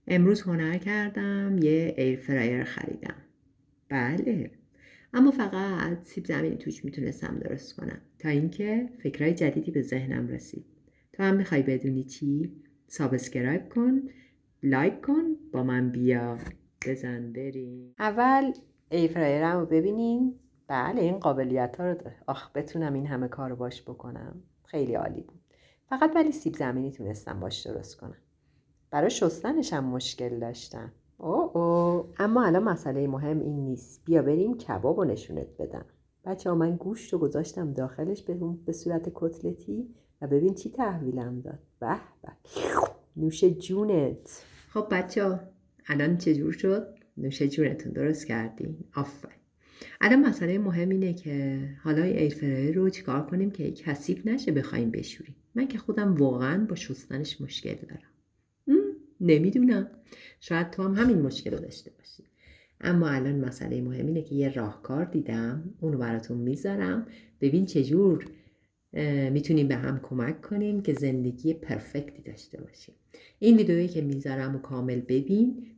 امروز هنر کردم یه ایر فرایر خریدم. بله، اما فقط سیب زمینی توش میتونستم درست کنم تا اینکه فکرای جدیدی به ذهنم رسید. تو هم میخوای بدونی چی؟ سابسکرایب کن، لایک کن، با من بیا، بزن بریم. اول ایر فرایرم رو ببینین. بله، این قابلیت ها رو داره. بتونم این همه کار رو باش بکنم. خیلی عالی بود. فقط ولی سیب زمینی تونستم باش درست کنم. برای شستنش هم مشکل داشتم. اما الان مسئله مهم این نیست. بیا بریم کباب رو نشونت بدم. بچه ها، من گوشت رو گذاشتم داخلش به صورت کتلتی و ببین چی تحویلم داد. به به، نوش جونت. خب بچه ها، الان چجور شد؟ نوش جونتون، درست کردین. آفرین. الان مسئله مهم اینه که حالا ایر فرایر رو چیکار کنیم که کثیف نشه بخوایم بشوریم. من که خودم واقعا با شستنش مشکل دارم. نمیدونم، شاید تو هم همین مشکل رو داشته باشی. اما الان مسئله مهم اینه که یه راهکار دیدم، اونو براتون میذارم. ببین چجور میتونیم به هم کمک کنیم که زندگی پرفکتی داشته باشیم. این ویدئویی که میذارم و کامل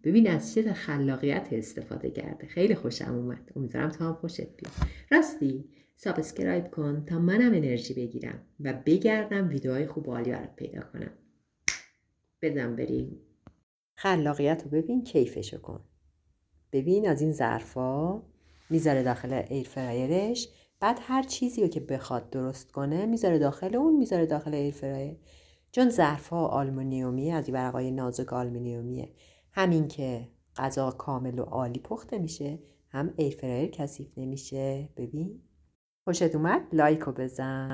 ببین از چه خلاقیت استفاده کرده. خیلی خوشم اومد. امیدوارم تو هم خوشت بیاد. راستی سابسکرایب کن تا منم انرژی بگیرم و بگردم ویدئوهای خوب و عالی برات پیدا کنم. بدم بریم. خلاقیت رو ببین، کیفشو کن. ببین از این ظرفا میذاره داخل ایر فرایرش، بعد هر چیزی رو که بخواد درست کنه میذاره داخل اون، میذاره داخل ایر فرایر. چون ظرفا آلومینیومیه، از این ورقای نازک آلومینیومیه، همین که غذا کامل و عالی پخته میشه، هم ایر فرایر کثیف نمیشه. ببین خوشت اومد؟ لایک رو بزن.